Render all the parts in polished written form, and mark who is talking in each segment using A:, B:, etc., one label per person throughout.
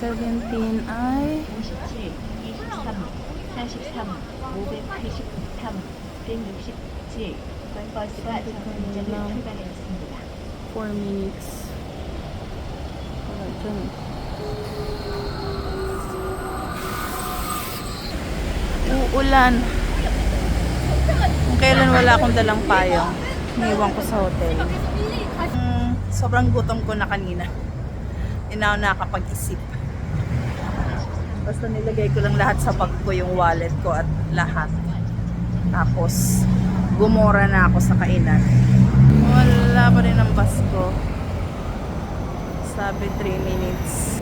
A: 17 ay
B: 57, 23, 43, 583, 167. 이번 버스가 정류장을 출발하였습니다.
A: 4 minutes. Wala dyan. Uulan. Kung kailan wala akong dalang payong, iniwan ko sa hotel. Sobrang gutom ko na kanina. Hindi na ako nakakapag-isip. Basta nilagay ko lang lahat sa bag ko, yung wallet ko at lahat. Tapos, gumora na ako sa kainan. Wala pa rin ang bus ko. Sabi 3 minutes.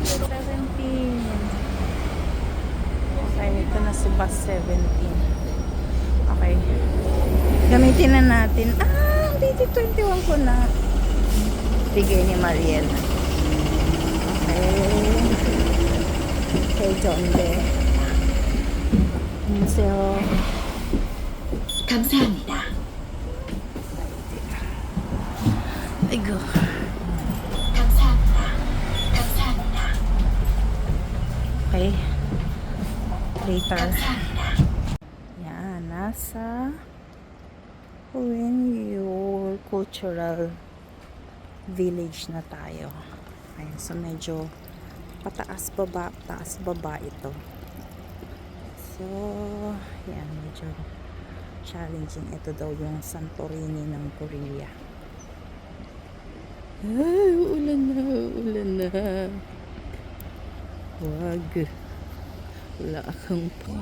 A: 17. Okay, ito na si bus 17. Okay. Gamitin na natin. Dito 21 ko na. Bigay ni Mariel. Okay. Okay, John De. 안녕하세요.
B: 감사합니다.
A: 아이고.
B: 감사합니다. 감사합니다.
A: Okay. Later.
B: 감사합니다.
A: Yan, nasa Uenyo Cultural Village na tayo. Ayan, so medyo pataas baba ito. So, yan, medyo challenging. Ito daw yung Santorini ng Korea. Ay, ulan na. Wag. Wala akong pa.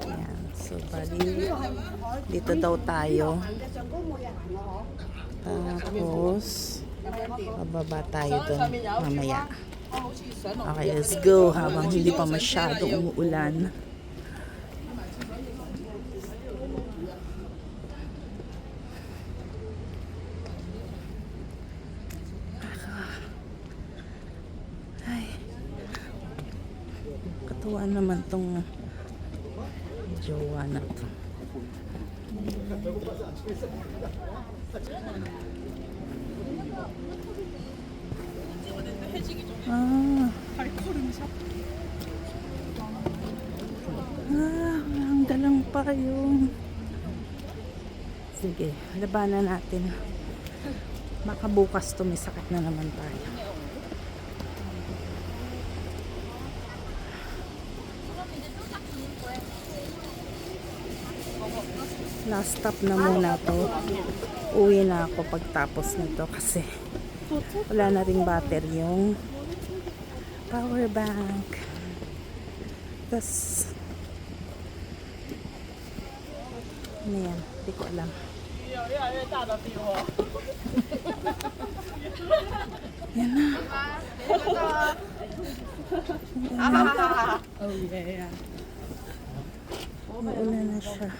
A: Ayan, so bali dito daw tayo. Tapos bababa tayo dun mamaya. Okay, let's go habang hindi pa masyadong umuulan. Ay, katuwa naman tong jowa na to. Walang dalang payong. Sige, labanan natin. Baka bukas tumisakit na naman tayo. Last stop na muna to. Uwi na ako pagtapos nito kasi wala na ring battery yung power bank. Tas ano yan? Hindi ko alam. Yan na.
C: Oh yeah.
A: Uulan na siya.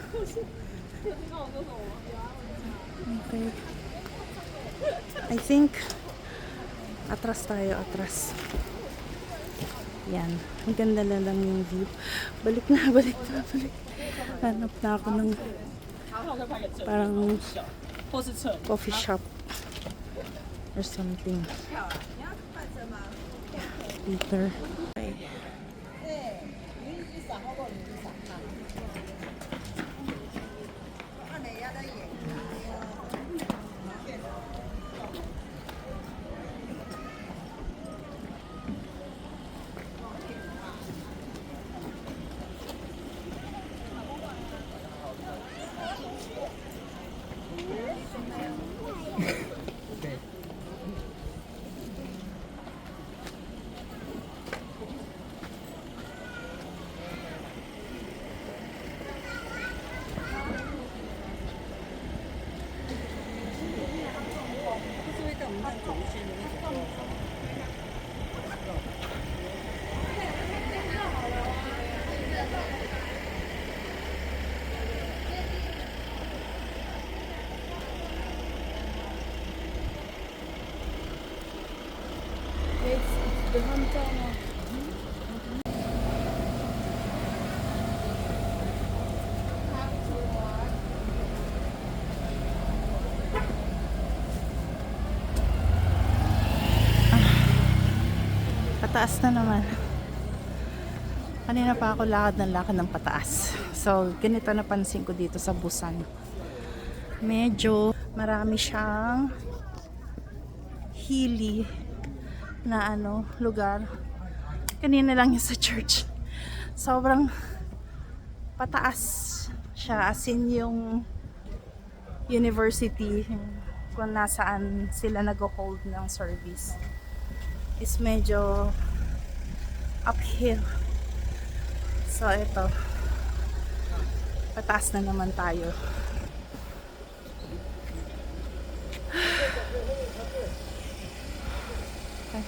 A: Okay. I think atras tayo, atras. Yan. Ang ganda na lang yung view. Balik na. Hanap na ako ng parang coffee shop or something. Later. Okay. pataas na naman. Kanina pa ako lakad ng pataas. So, ganito napansin ko dito sa Busan. Medyo marami siyang hilly na lugar. Kanina lang yung sa church. Sobrang pataas siya. As in yung university kung nasaan sila nag-hold ng service is medyo uphill. So ito, pataas na naman tayo. Okay.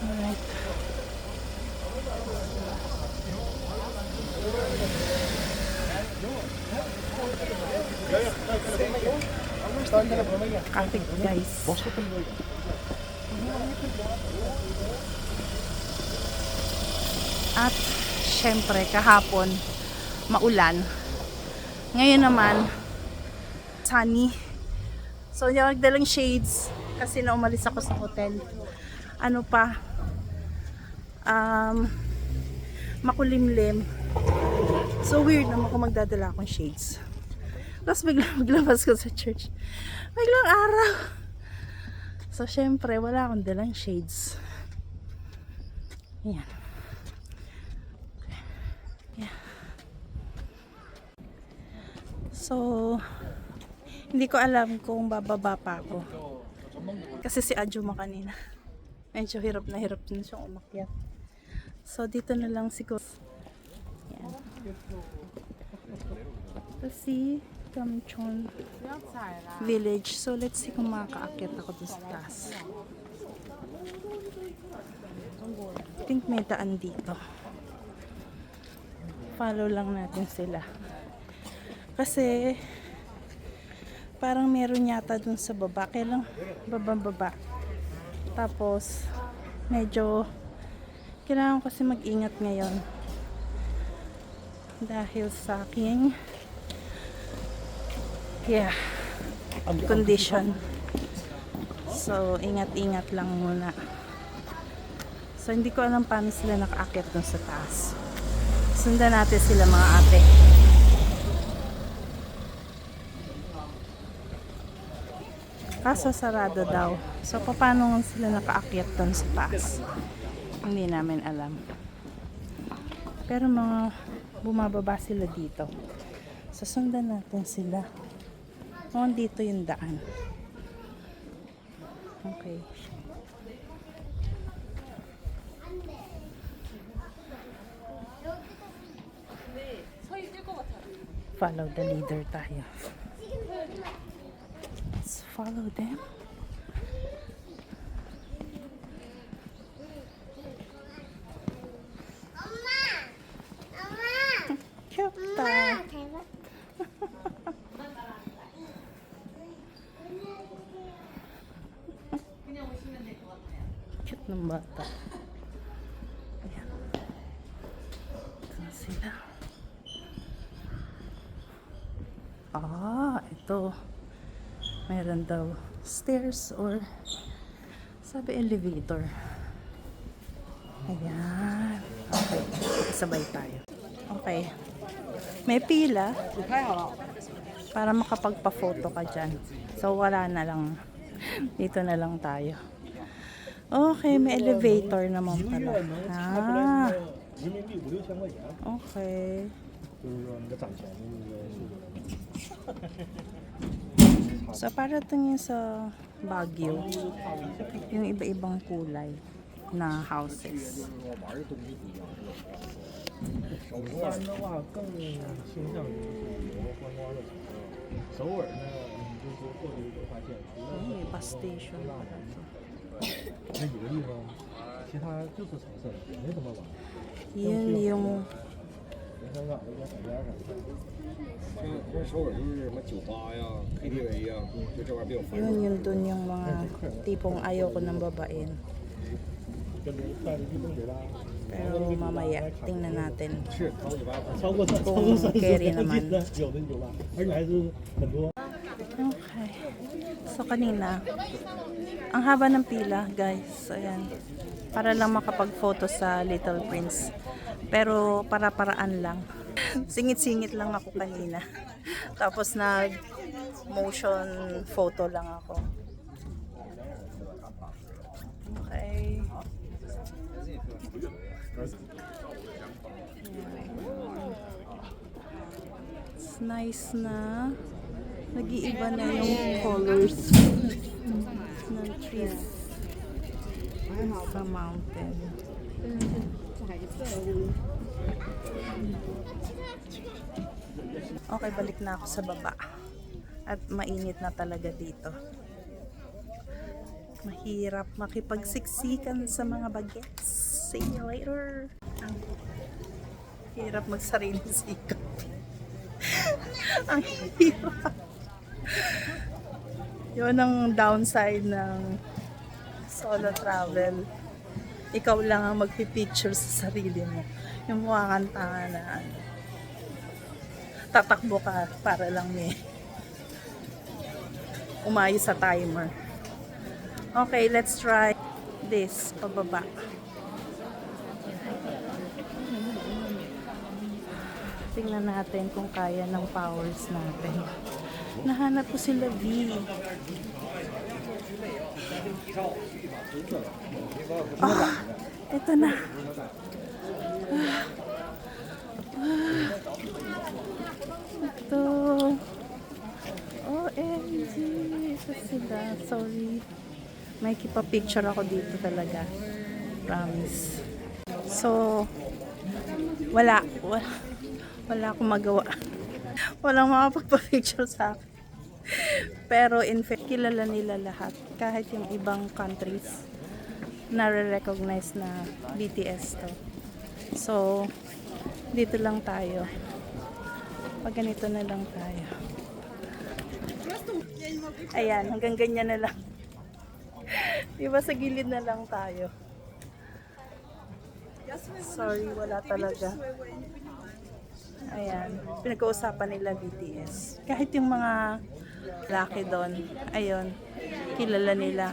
A: Alright. Traffic, guys. At syempre kahapon maulan. Ngayon naman sunny. So hindi ako nagdalang shades kasi na umalis ako sa hotel. Makulimlim. So weird naman kung magdadala akong shades. Tapos biglang maglabas ko sa church. Biglang araw. So syempre wala akong dalang shades. Ayan. So, hindi ko alam kung bababa pa ako. Kasi si Ajuma kanina, medyo hirap na siyang umakyat. So, dito na lang siguro. Yan. Let's see, Gamchon Village. So, let's see kung makakaakyat ako doon sa taas. I think may daan dito. Follow lang natin sila. Kasi parang meron yata dun sa baba. Kailang baba. Tapos medyo kailangan kasi mag-ingat ngayon. Dahil sa aking condition. So ingat-ingat lang muna. So hindi ko alam paano sila nakaakyat dun sa taas. Sundan natin sila mga ate. Kaso sarado daw. So, paano sila nakaakyat doon sa taas? Hindi namin alam. Pero mga bumababa sila dito. So, sundan natin sila. Dito yung daan. Okay. Follow the leader tayo. Let's follow them. Cute. Cute ng bata. Ayan. Ito na sila. Ito. Meron daw stairs or sabi elevator. Ayan. Okay. Sabay tayo. Okay. May pila para makapagpa-photo ka dyan. So, wala na lang. Dito na lang tayo. Okay. May elevator naman pala. Okay. So, para tingin sa Baguio, yung iba-ibang kulay na houses. May bus station. Yun yung yun dun yung mga tipong ayoko ng babain. Pero mamaya tingnan natin kung carry naman. Okay. So kanina ang haba ng pila, guys. Ayan. para lang makapag-photo sa Little Prince. Pero para-paraan lang. Singit-singit lang ako kanina. Tapos motion photo lang ako. Okay. It's nice na. Nag-iiba na yung colors ng trees sa mountain. Okay, balik na ako sa baba. At mainit na talaga dito. Mahirap makipagsiksikan sa mga bagets. See you later. Hirap magsariling sikap. Ang hirap. Yun ang downside ng solo travel. Ikaw lang ang magpipicture sa sarili mo. Yung mukha na tatakbo ka para lang umayos sa timer. Okay, let's try this pababa. Tingnan natin kung kaya ng powers natin. Nahanap ko sila V. Oh, ito na. Ito. OMG. Ito sila. Sorry. May kipa-picture ako dito talaga. Promise. So, wala akong magawa. Walang makapagpa-picture sa akin. Pero in fact, kilala nila lahat. Kahit yung ibang countries na-recognize na BTS to. So, dito lang tayo. Pag ganito na lang tayo. Ayan, hanggang ganyan na lang. Diba sa gilid na lang tayo. Sorry, wala talaga. Ayan, pinag-uusapan nila BTS. Kahit yung mga laki doon, ayun, kilala nila.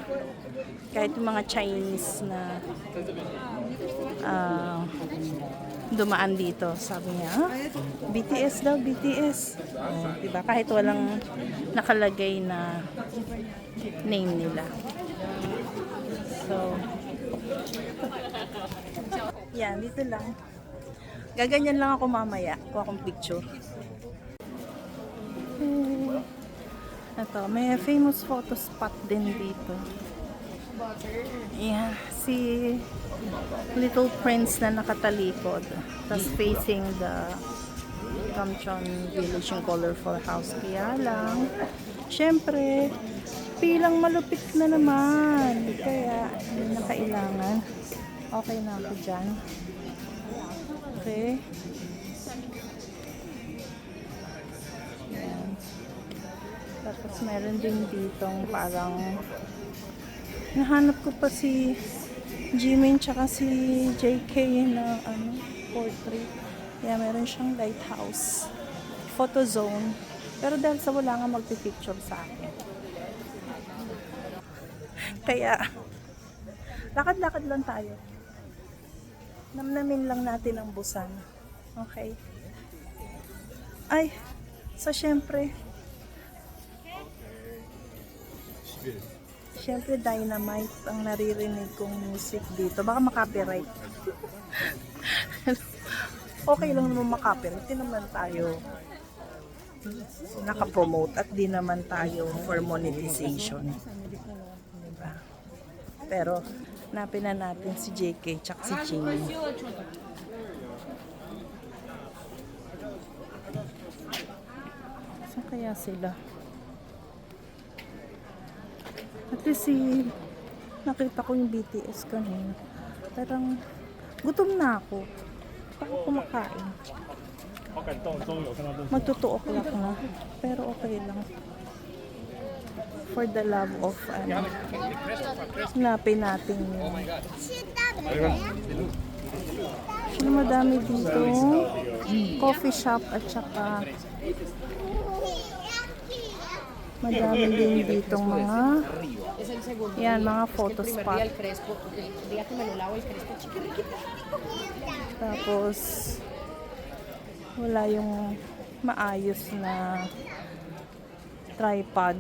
A: Kahit yung mga Chinese na dumaan dito, sabi niya, BTS daw, BTS. Diba? Kahit walang nakalagay na name nila. So, yan, dito lang. Gaganyan lang ako mamaya. Kuha akong picture. Ito, may famous photo spot din dito. Yeah, si Little Prince na nakatalikod. Tapos facing the Kamchon Village yung colorful house. Kaya lang, syempre, pilang malupit na naman. Kaya, hindi na kailangan. Okay na ako dyan. Okay. Ayan. Tapos meron din ditong parang nahanap ko pa si Jimin tsaka si JK na portrait. Kaya meron siyang lighthouse. Photo zone. Pero dahil sa wala nga magpipicture sa akin. Kaya lakad-lakad lang tayo. Namnamin lang natin ang Busan. Okay? Ay, so syempre Dynamite ang naririnig kong music dito. Baka makopyright. Okay lang naman makopyright. Di naman tayo nakapromote at di naman tayo for monetization. Diba? Pero napin na natin si JK tsaka si Jimmy. Saan kaya sila? At least nakita ko yung BTS kanina. Parang gutom na ako. Ako kumakain. Magtutuok lang na. Pero okay lang. For the love of hanapin natin yun. Madami dito coffee shop at saka Madami din ditong mga, yan, mga photo spot. Tapos, wala yung maayos na tripod.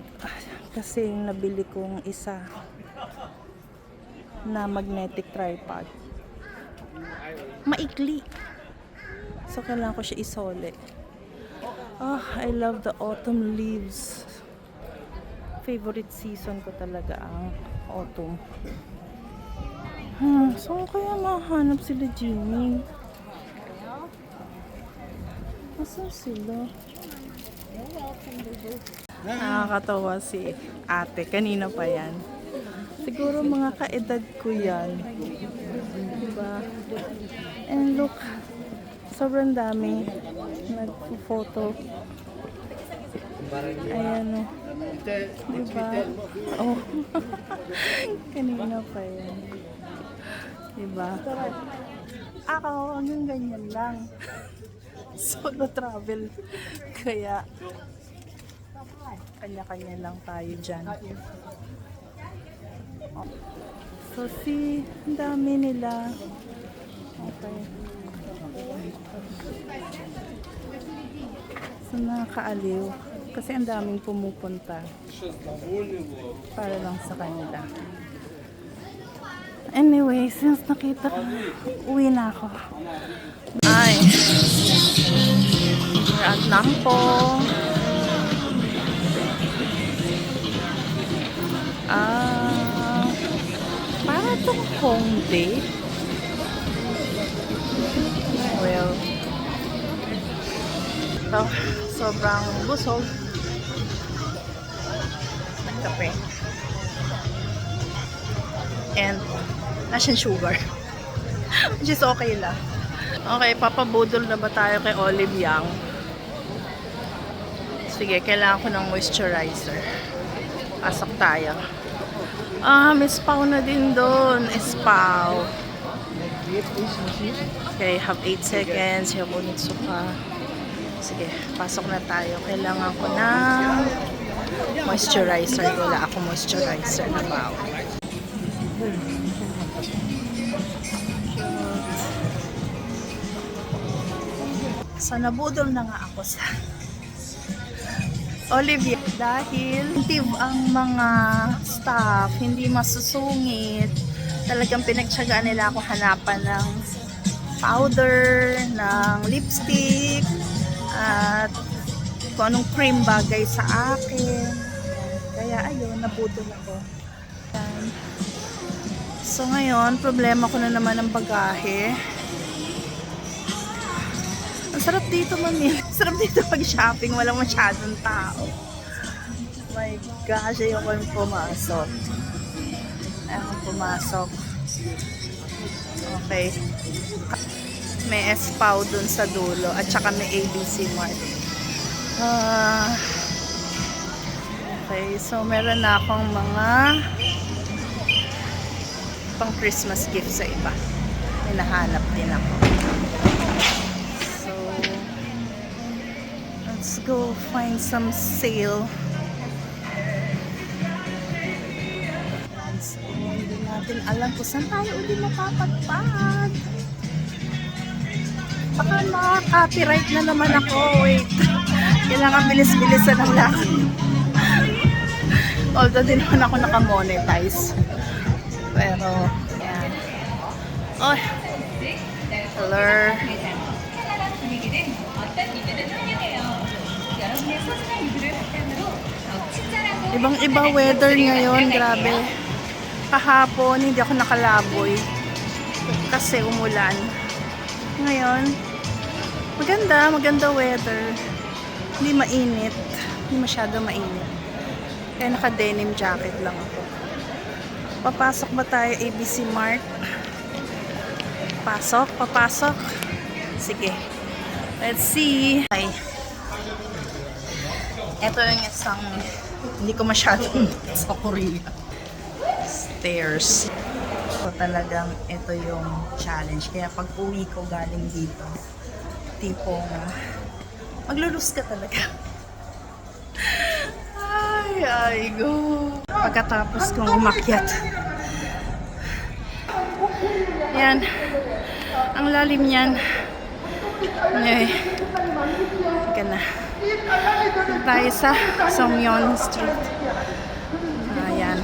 A: Kasi yung nabili kong isa na magnetic tripod, maikli. So, kailangan ko siya isole. Oh, I love the autumn leaves. Favorite season ko talaga ang autumn. So, kaya mahanap sila Jimmy? Asan sila? Nakakatawa si ate. Kanina pa yan. Siguro mga kaedad ko yan. Diba? And look, sobrang dami nagpo-photo. Ayan o. Diba? Oh. Kanina pa yan. Diba? Ako, hanggang ganyan lang. Solo travel. Kaya, kanya-kanya lang tayo dyan. Oh. So, see, ang dami nila. Okay. So, nakakaaliw. Kasi ang daming pumupunta para lang sa kanila. Anyway, since nakita ko, uwi na ako. Ay, we're at Nampo. Para itong Hongdae. Well, ito, sobrang busog. Nagkape. And, Asian sugar. Which is okay lang. Okay, papabudol na ba tayo kay Olive Young? Sige, kailangan ko ng moisturizer. Pasok tayo. May Spau na din doon. Spau. Okay, have 8 seconds. Yabonitsuka. Sige, pasok na tayo. Kailangan ko ng moisturizer. Wala ako moisturizer na bawal. So, nabudol na nga ako sa Olivia dahil active ang mga staff, hindi masusungit. Talagang pinagtsagaan nila ako hanapan ng powder, ng lipstick, at kung anong cream bagay sa akin. Kaya ayun, nabudol ako. So ngayon, problema ko na naman ang bagahe. Ang sarap dito mamili. Sarap dito pag-shopping. Walang masyadong tao. My gosh, ayoko yung pumasok. Ayoko pumasok. Okay. May Espau dun sa dulo. At saka may ABC Mart. Okay, so meron na akong mga pang Christmas gift sa iba. Hinahanap din ako. Let's go find some sale. So, hindi natin alam kung saan tayo uli mapapagpag. Baka maka-copyright na naman ako. Wait. Kailangan bilis-bilisan ang lakad. Although din naman ako naka-monetize. Pero, yan. Oh, hello. Ibang-iba weather ngayon, grabe. Kahapon, hindi ako nakalaboy. Kasi umulan. Ngayon, maganda weather. Hindi mainit. Hindi masyado mainit. Kaya naka-denim jacket lang ako. Papasok ba tayo ABC Mart? Papasok. Sige. Let's see. Ay. Ito yung isang hindi ko masyadong sa Korea. Stairs. So talagang ito yung challenge. Kaya pag uwi ko galing dito, tipong maglulus ka talaga. Ay, Ay, go. Pagkatapos kong umakyat. Yan. Ang lalim niyan. Ay. Teka na. Tayo sa Somyeon Street. Ayan.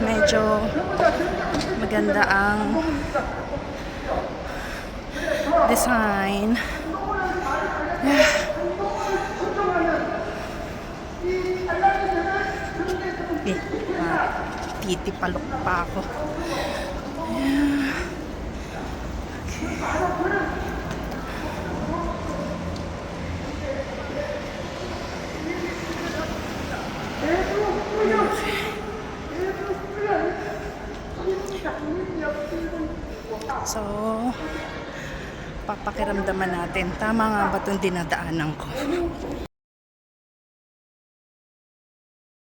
A: Medyo maganda ang design. Titipalok pa ako. So, papakiramdaman natin. Tama nga ba itong dinadaanan ko?